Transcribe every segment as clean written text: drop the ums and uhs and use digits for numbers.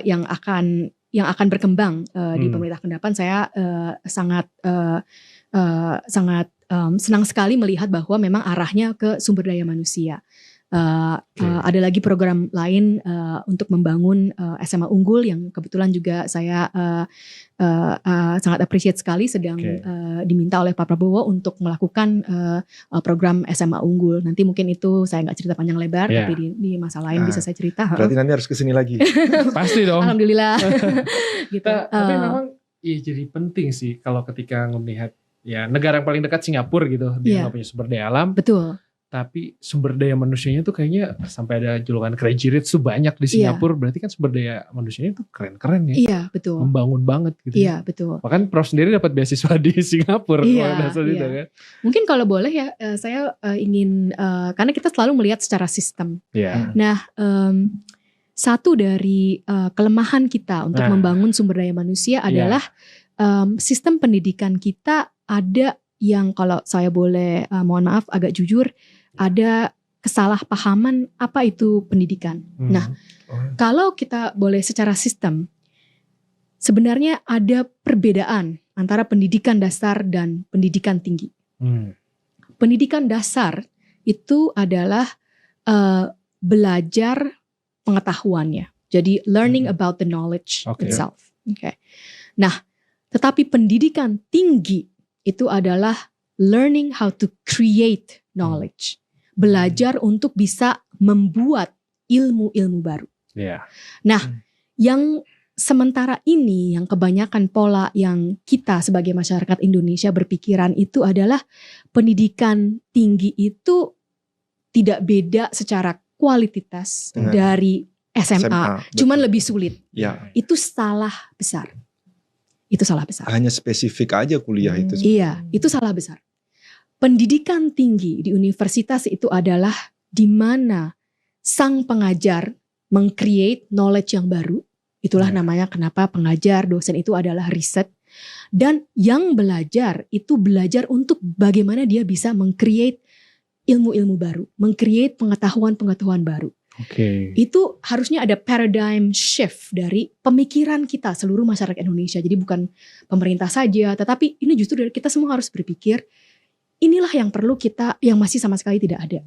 yang akan berkembang di pemerintah ke depan. Saya sangat senang sekali melihat bahwa memang arahnya ke sumber daya manusia. Ada lagi program lain untuk membangun SMA unggul yang kebetulan juga saya sangat appreciate sekali sedang diminta oleh Pak Prabowo untuk melakukan program SMA unggul. Nanti mungkin itu saya nggak cerita panjang lebar, tapi di masa lain bisa saya cerita. Berarti nanti harus kesini lagi. Pasti dong. Alhamdulillah. Gitu. Tapi memang jadi penting sih kalau ketika melihat ya negara yang paling dekat Singapura gitu, dia nggak punya sumber daya alam. Betul. Tapi sumber daya manusianya tuh kayaknya sampai ada julukan Crazy Rich tuh banyak di Singapura. Berarti kan sumber daya manusianya tuh keren-keren ya. Iya, betul. Membangun banget gitu. Iya, betul. Bahkan Prof sendiri dapat beasiswa di Singapura. Iya. Kan? Mungkin kalau boleh ya, saya ingin, karena kita selalu melihat secara sistem. Iya. Nah, satu dari kelemahan kita untuk membangun sumber daya manusia adalah sistem pendidikan kita ada yang kalau saya boleh mohon maaf agak jujur, ada kesalahpahaman apa itu pendidikan. Nah, kalau kita boleh secara sistem, sebenarnya ada perbedaan antara pendidikan dasar dan pendidikan tinggi. Pendidikan dasar itu adalah belajar pengetahuannya. Jadi learning about the knowledge itself. Nah, tetapi pendidikan tinggi itu adalah learning how to create knowledge. Belajar untuk bisa membuat ilmu-ilmu baru. Nah, yang sementara ini, yang kebanyakan pola yang kita sebagai masyarakat Indonesia berpikiran itu adalah pendidikan tinggi itu tidak beda secara kualitas dari SMA, cuman lebih sulit. Itu salah besar. Itu salah besar. Hanya spesifik aja kuliah itu. Iya, itu salah besar. Pendidikan tinggi di universitas itu adalah di mana sang pengajar meng-create knowledge yang baru. Itulah namanya kenapa pengajar, dosen itu adalah riset. Dan yang belajar itu belajar untuk bagaimana dia bisa meng-create ilmu-ilmu baru, meng-create pengetahuan-pengetahuan baru. Itu harusnya ada paradigm shift dari pemikiran kita seluruh masyarakat Indonesia. Jadi bukan pemerintah saja, tetapi ini justru dari kita semua harus berpikir inilah yang perlu kita, yang masih sama sekali tidak ada.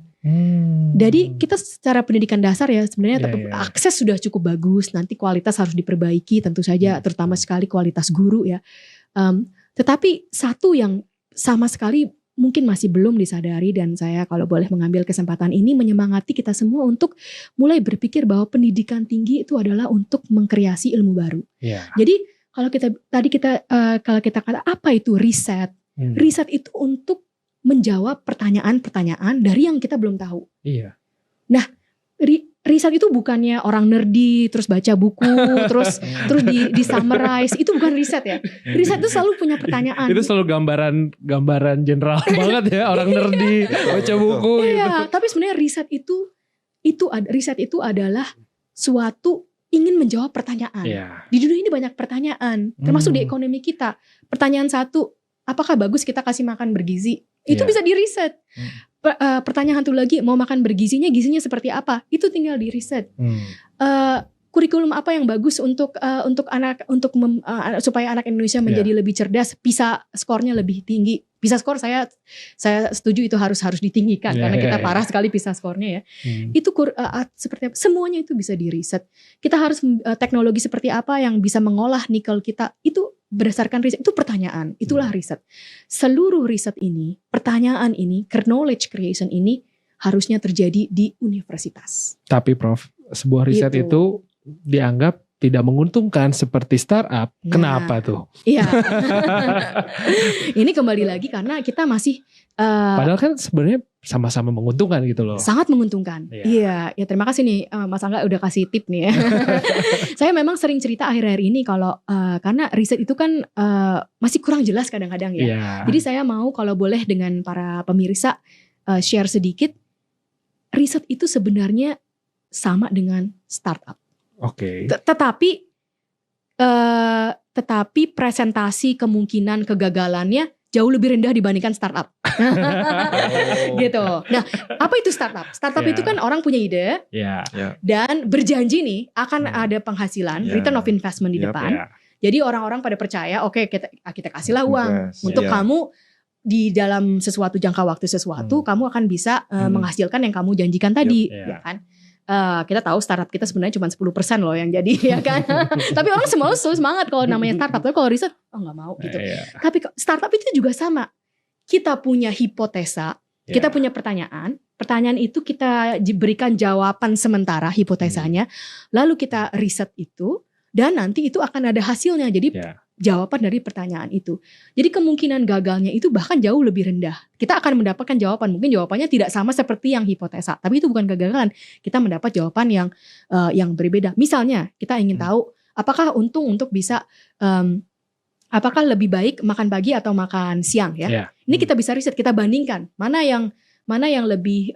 Jadi kita secara pendidikan dasar ya sebenarnya akses sudah cukup bagus. Nanti kualitas harus diperbaiki tentu saja, terutama sekali kualitas guru ya. Tetapi satu yang sama sekali mungkin masih belum disadari, dan saya kalau boleh mengambil kesempatan ini menyemangati kita semua untuk mulai berpikir bahwa pendidikan tinggi itu adalah untuk mengkreasi ilmu baru. Jadi kalau kita kata apa itu riset? Riset itu untuk menjawab pertanyaan-pertanyaan dari yang kita belum tahu. Nah, riset itu bukannya orang nerdy terus baca buku terus di summarize. Itu bukan riset ya. Riset itu selalu punya pertanyaan. Itu selalu gambaran general banget ya, orang nerdy baca buku gitu. Tapi sebenarnya riset itu adalah suatu ingin menjawab pertanyaan. Di dunia ini banyak pertanyaan, termasuk di ekonomi kita. Pertanyaan satu, apakah bagus kita kasih makan bergizi? Itu bisa diriset. Pertanyaan satu lagi, mau makan bergizinya, gizinya seperti apa? Itu tinggal diriset. Kurikulum apa yang bagus untuk supaya anak Indonesia menjadi lebih cerdas, PISA skornya lebih tinggi. PISA skor saya setuju itu harus ditinggikan karena kita parah sekali PISA skornya ya. Itu seperti apa? Semuanya itu bisa diriset. Kita harus teknologi seperti apa yang bisa mengolah nikel kita, itu berdasarkan riset. Itu pertanyaan, itulah riset. Seluruh riset ini, pertanyaan ini, knowledge creation ini harusnya terjadi di universitas. Tapi Prof, sebuah riset itu dianggap tidak menguntungkan seperti startup. Kenapa tuh? Iya. Ini kembali lagi karena kita masih padahal kan sebenarnya sama-sama menguntungkan gitu loh. Sangat menguntungkan. Iya, ya terima kasih nih Mas Angga udah kasih tip nih ya. Saya memang sering cerita akhir-akhir ini kalau karena riset itu kan masih kurang jelas kadang-kadang ya. Jadi saya mau kalau boleh dengan para pemirsa share sedikit. Riset itu sebenarnya sama dengan startup. Tetapi presentasi kemungkinan kegagalannya jauh lebih rendah dibandingkan startup. Gitu. Nah, apa itu startup? Startup itu kan orang punya ide dan berjanji nih akan ada penghasilan, return of investment di depan. Jadi orang-orang pada percaya, oke, kita kasihlah uang untuk kamu di dalam sesuatu jangka waktu kamu akan bisa menghasilkan yang kamu janjikan tadi, ya kan? Kita tahu startup kita sebenarnya cuma 10% loh yang jadi, ya kan? Tapi orang semua semangat kalau namanya startup, tapi kalau riset nggak mau gitu. Tapi startup itu juga sama. Kita punya hipotesa, kita punya pertanyaan itu kita berikan jawaban sementara hipotesanya, lalu kita riset itu dan nanti itu akan ada hasilnya. Jadi jawaban dari pertanyaan itu. Jadi kemungkinan gagalnya itu bahkan jauh lebih rendah. Kita akan mendapatkan jawaban, mungkin jawabannya tidak sama seperti yang hipotesa, tapi itu bukan kegagalan. Kita mendapat jawaban yang berbeda. Misalnya kita ingin tahu apakah untung untuk bisa apakah lebih baik makan pagi atau makan siang ya. Ini kita bisa riset, kita bandingkan mana yang lebih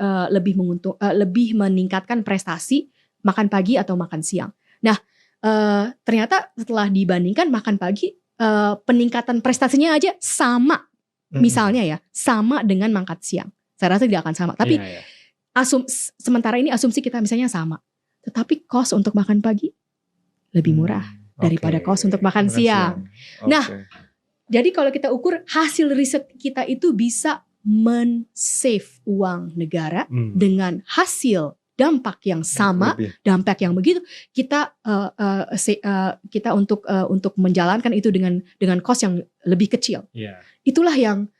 lebih meningkatkan prestasi makan pagi atau makan siang. Nah, ternyata setelah dibandingkan makan pagi peningkatan prestasinya aja sama, misalnya ya sama dengan makan siang. Saya rasa tidak akan sama. Tapi sementara ini asumsi kita misalnya sama, tetapi cost untuk makan pagi lebih murah daripada cost untuk makan siang. Nah, jadi kalau kita ukur hasil riset kita itu bisa men-save uang negara dengan hasil dampak yang sama, dampak yang begitu, kita untuk menjalankan itu dengan cost yang lebih kecil. Itulah yang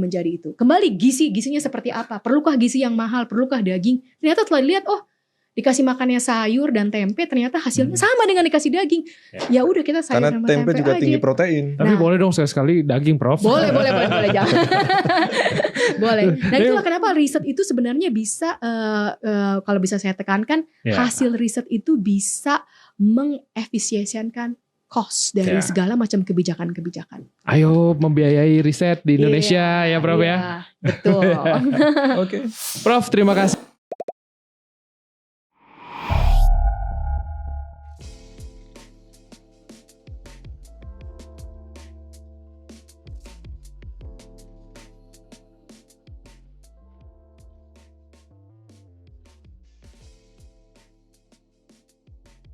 menjadi itu. Kembali gisinya seperti apa? Perlukah gizi yang mahal? Perlukah daging? Ternyata setelah dilihat, dikasih makannya sayur dan tempe, ternyata hasilnya sama dengan dikasih daging. Ya udah kita sayur karena sama tempe juga aja. Tinggi protein. Tapi boleh dong sekali-sekali daging, Prof. Boleh jangan. Boleh. Nah, itulah kenapa riset itu sebenarnya bisa kalau bisa saya tekankan, hasil riset itu bisa mengefisiensikan cost dari segala macam kebijakan-kebijakan. Ayo membiayai riset di Indonesia ya, Prof ya. Betul. Prof, terima kasih.